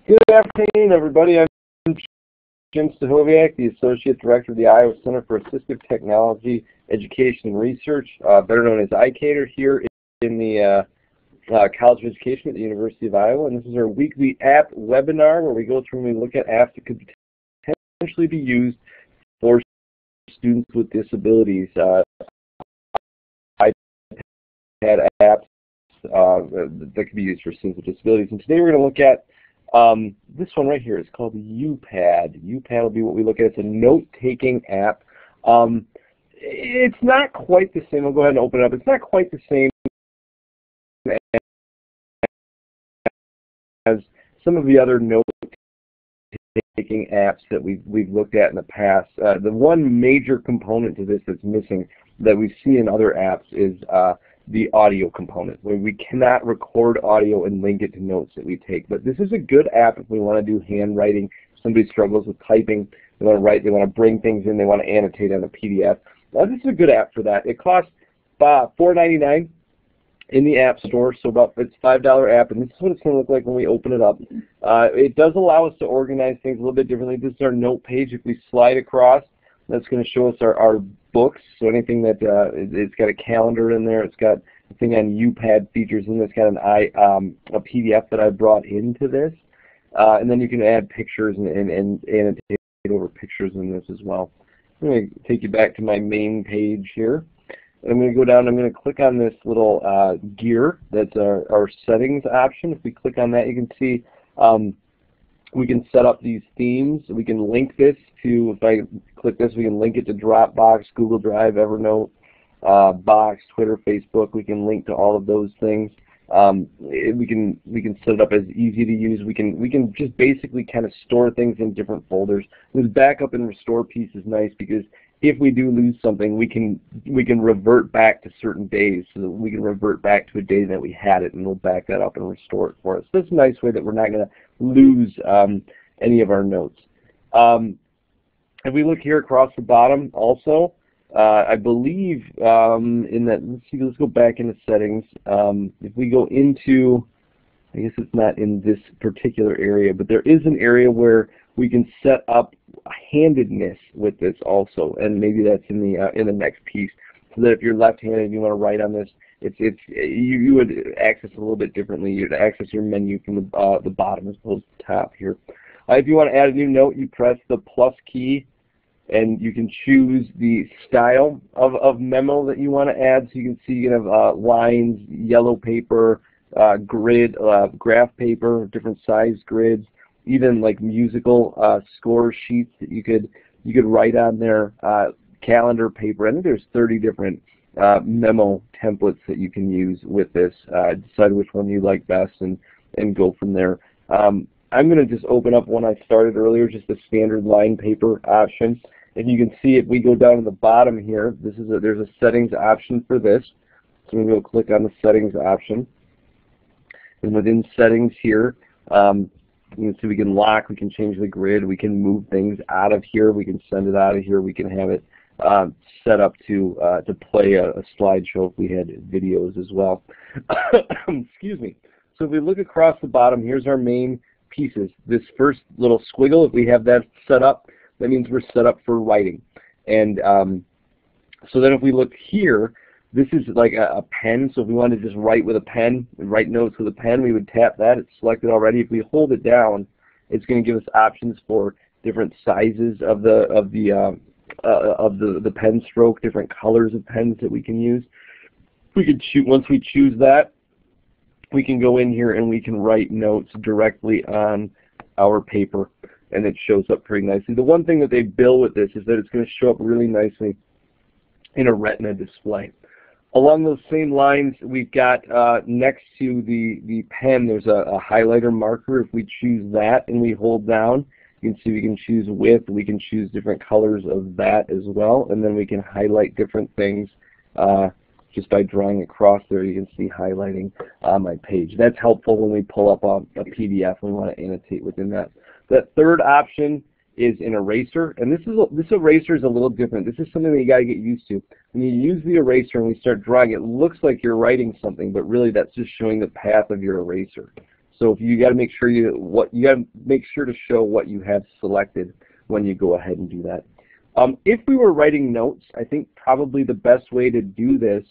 Good afternoon, everybody. I'm Jim Stahoviak, the Associate Director of the Iowa Center for Assistive Technology, Education, and Research, better known as ICATER, here in the College of Education at the University of Iowa. And this is our weekly app webinar where we go through and we look at apps that could potentially be used for students with disabilities. iPad apps that could be used for students with disabilities. And today we're going to look at this one right here. It's called UPad. UPad will be what we look at. It's a note-taking app. It's not quite the same. I'll go ahead and open it up. It's not quite the same as some of the other note-taking apps that we've looked at in the past. The one major component to this that's missing that we see in other apps is the audio component, where we cannot record audio and link it to notes that we take. But this is a good app if we want to do handwriting. If somebody struggles with typing, they want to write, they want to bring things in, they want to annotate on a PDF. This is a good app for that. It costs $4.99 in the App Store, so it's a $5 app, and this is what it's going to look like when we open it up. It does allow us to organize things a little bit differently. This is our note page. If we slide across, that's going to show us our books, so anything that it's got a calendar in there, it's got a thing on UPad features, and it's got a PDF that I brought into this, and then you can add pictures and annotate over pictures in this as well. I'm going to take you back to my main page here. I'm going to go down, I'm going to click on this little gear, that's our settings option. If we click on that, you can see we can set up these themes. We can link this to, if I click this, we can link it to Dropbox, Google Drive, Evernote, Box, Twitter, Facebook. We can link to all of those things. We can set it up as easy to use. We can just basically kind of store things in different folders. This backup and restore piece is nice because if we do lose something, we can revert back to certain days. So that we can revert back to a day that we had it, and we'll back that up and restore it for us. So that's a nice way that we're not going to lose any of our notes. If we look here across the bottom, also, I believe in that. Let's go back into settings. If we go into, I guess it's not in this particular area, but there is an area where we can set up handedness with this also, and maybe that's in the next piece, so that if you're left-handed and you want to write on this, you would access it a little bit differently. You'd access your menu from the bottom as opposed to the top here. If you want to add a new note, you press the plus key, and you can choose the style of memo that you want to add. So you can see you can have lines, yellow paper, grid, graph paper, different size grids, even like musical score sheets that you could write on there, calendar paper. I think there's 30 different memo templates that you can use with this. Decide which one you like best and go from there. I'm going to just open up one I started earlier, just the standard line paper option. And you can see if we go down to the bottom here, there's a settings option for this. So we'll go click on the settings option. And within settings here, you can see we can lock, we can change the grid, we can move things out of here, we can send it out of here, we can have it set up to play a slideshow if we had videos as well. Excuse me. So if we look across the bottom, here's our main pieces. This first little squiggle, if we have that set up, that means we're set up for writing. And so then if we look here, this is like a pen. So if we want to just write with a pen, write notes with a pen, we would tap that. It's selected already. If we hold it down, it's going to give us options for different sizes of the pen stroke, different colors of pens that we can use. We could once we choose that, we can go in here and we can write notes directly on our paper, and it shows up pretty nicely. The one thing that they bill with this is that it's going to show up really nicely in a retina display. Along those same lines, we've got next to the pen, there's a highlighter marker. If we choose that and we hold down, you can see we can choose width, we can choose different colors of that as well, and then we can highlight different things just by drawing across there. You can see highlighting on my page. That's helpful when we pull up a PDF and we want to annotate within that. The third option is an eraser, and this eraser is a little different. This is something that you got to get used to. When you use the eraser and we start drawing, it looks like you're writing something, but really that's just showing the path of your eraser. So if you got to make sure to show what you have selected when you go ahead and do that. If we were writing notes, I think probably the best way to do this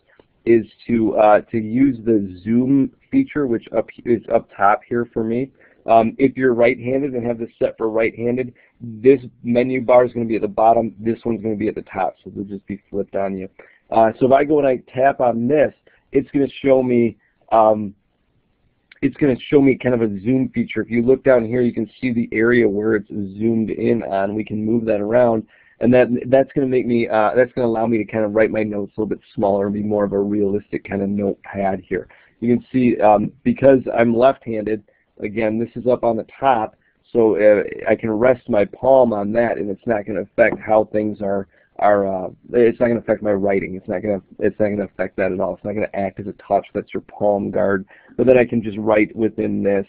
is to use the zoom feature, which is up top here for me. If you're right-handed and have this set for right-handed, this menu bar is going to be at the bottom. This one's going to be at the top, so they'll just be flipped on you. So if I go and I tap on this, it's going to show me. It's going to show me kind of a zoom feature. If you look down here, you can see the area where it's zoomed in on. We can move that around, and that's going to make me that's going to allow me to kind of write my notes a little bit smaller and be more of a realistic kind of notepad here. You can see because I'm left-handed. Again, this is up on the top, so I can rest my palm on that, and it's not going to affect how things are. It's not going to affect my writing. It's not going to affect that at all. It's not going to act as a touch. That's your palm guard. But then I can just write within this.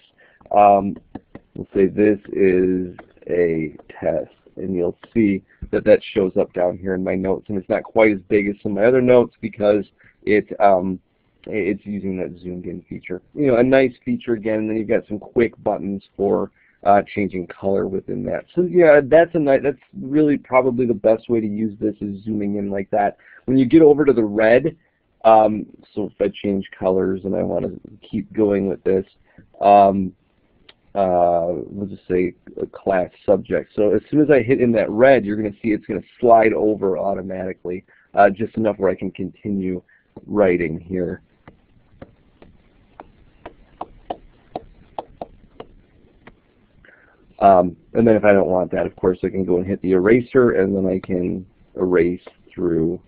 We'll say this is a test, and you'll see that that shows up down here in my notes, and it's not quite as big as some of my other notes because it's using that zoomed in feature. You know, a nice feature again. And then you've got some quick buttons for changing color within that. So yeah, that's really probably the best way to use this is zooming in like that. When you get over to the red, so if I change colors and I want to keep going with this, we'll just say a class subject. So as soon as I hit in that red, you're going to see it's going to slide over automatically, just enough where I can continue writing here. And then if I don't want that, of course, I can go and hit the eraser, and then I can erase through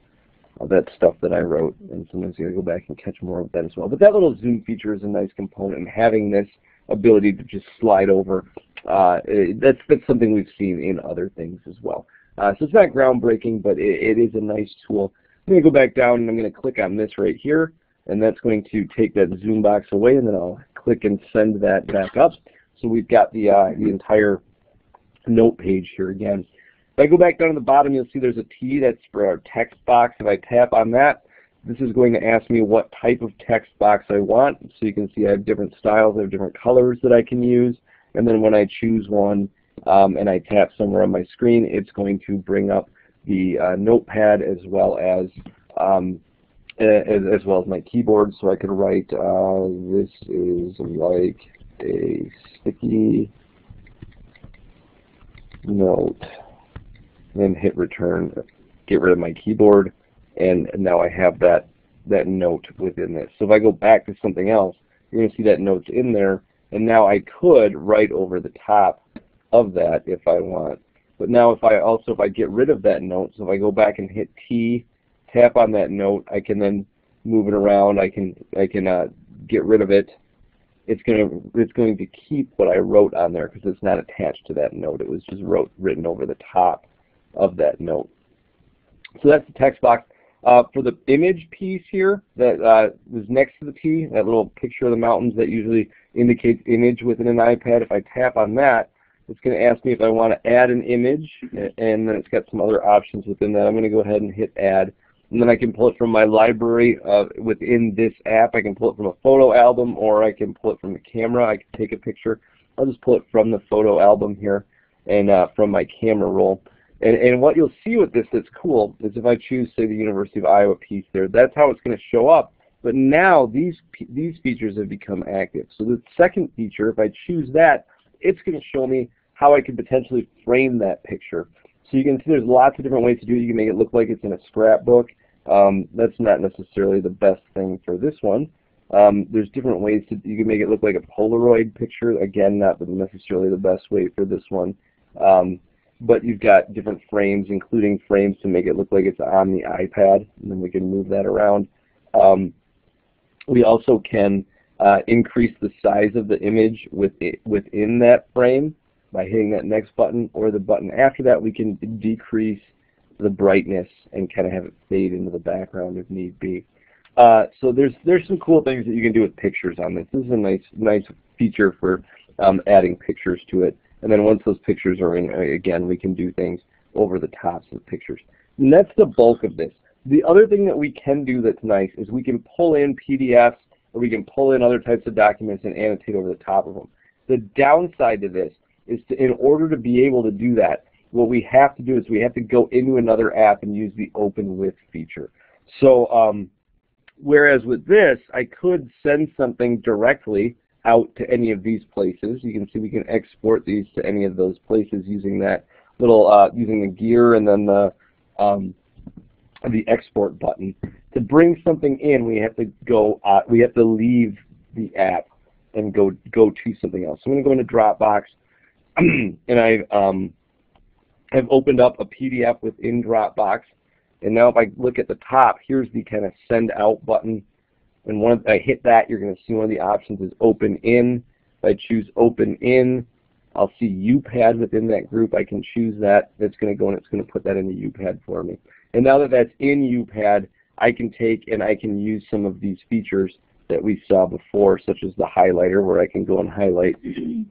that stuff that I wrote. And sometimes you gotta go back and catch more of that as well. But that little zoom feature is a nice component, and having this ability to just slide over, that's something we've seen in other things as well. So it's not groundbreaking, but it is a nice tool. I'm going to go back down, and I'm going to click on this right here, and that's going to take that zoom box away, and then I'll click and send that back up. So we've got the entire note page here again. If I go back down to the bottom, you'll see there's a T. That's for our text box. If I tap on that, this is going to ask me what type of text box I want. So you can see I have different styles, I have different colors that I can use. And then when I choose one and I tap somewhere on my screen, it's going to bring up the notepad as well as my keyboard. So I can write, this is like a sticky note, and hit return, get rid of my keyboard, and now I have that note within this. So if I go back to something else, you're going to see that note's in there, and now I could write over the top of that if I want. But now if I get rid of that note, so if I go back and hit T, tap on that note, I can then move it around. I can get rid of it. It's going to keep what I wrote on there because it's not attached to that note. It was just written over the top of that note. So that's the text box. For the image piece here that is next to the T, that little picture of the mountains that usually indicates image within an iPad, if I tap on that, it's going to ask me if I want to add an image, and then it's got some other options within that. I'm going to go ahead and hit add. And then I can pull it from my library within this app. I can pull it from a photo album, or I can pull it from the camera. I can take a picture. I'll just pull it from the photo album here and from my camera roll. And what you'll see with this that's cool is if I choose, say, the University of Iowa piece there, that's how it's going to show up. But now these features have become active. So the second feature, if I choose that, it's going to show me how I could potentially frame that picture. So you can see there's lots of different ways to do it. You can make it look like it's in a scrapbook. That's not necessarily the best thing for this one. There's different ways you can make it look like a Polaroid picture. Again, not necessarily the best way for this one. But you've got different frames, including frames to make it look like it's on the iPad, and then we can move that around. We also can increase the size of the image within that frame by hitting that next button, or the button after that. We can decrease the brightness and kind of have it fade into the background if need be. So there's some cool things that you can do with pictures on this. This is a nice feature for adding pictures to it. And then once those pictures are in, again, we can do things over the tops of pictures. And that's the bulk of this. The other thing that we can do that's nice is we can pull in PDFs or we can pull in other types of documents and annotate over the top of them. The downside to this is in order to be able to do that, what we have to do is we have to go into another app and use the open with feature. So whereas with this, I could send something directly out to any of these places. You can see we can export these to any of those places using that little, using the gear and then the export button. To bring something in, we have to go, we have to leave the app and go to something else. So I'm going to go into Dropbox, and I've opened up a PDF within Dropbox. And now if I look at the top, here's the kind of send out button. And when I hit that, you're going to see one of the options is open in. If I choose open in, I'll see UPad within that group. I can choose that. It's going to go and it's going to put that into UPad for me. And now that that's in UPad, I can take and I can use some of these features that we saw before, such as the highlighter, where I can go and highlight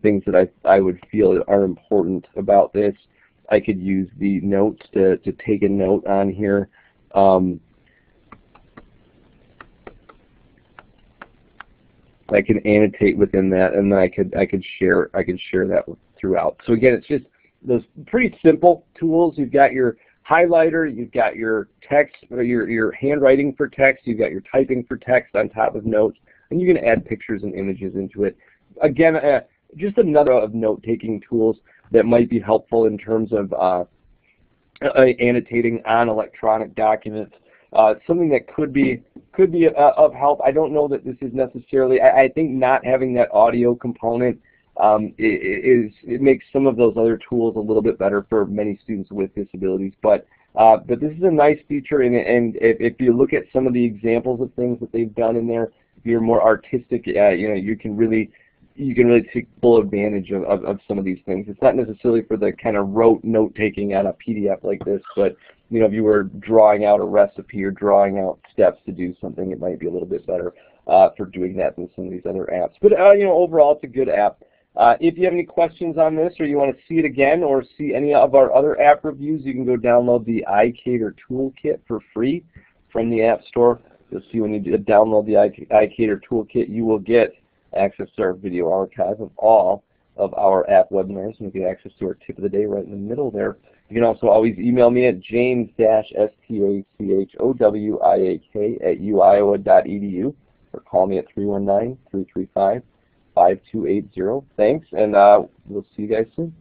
things that I would feel are important about this. I could use the notes to take a note on here. I can annotate within that, and then I could share that throughout. So again, it's just those pretty simple tools. You've got your highlighter, you've got your text, or your handwriting for text, you've got your typing for text on top of notes, and you can add pictures and images into it. Again, just another of note-taking tools that might be helpful in terms of annotating on electronic documents. Something that could be of help. I don't know that this is necessarily. I think not having that audio component it makes some of those other tools a little bit better for many students with disabilities. But this is a nice feature, and if you look at some of the examples of things that they've done in there, if you're more artistic, you can really take full advantage of some of these things. It's not necessarily for the kind of rote note-taking on a PDF like this, but if you were drawing out a recipe or drawing out steps to do something, it might be a little bit better for doing that than some of these other apps. But overall, it's a good app. If you have any questions on this, or you want to see it again, or see any of our other app reviews, you can go download the ICATER Toolkit for free from the App Store. You'll see when you download the ICATER Toolkit, you will get access to our video archive of all of our app webinars, and you get access to our tip of the day right in the middle there. You can also always email me at james-stachowik@uiowa.edu, or call me at 319-335-5280. Thanks, and we'll see you guys soon.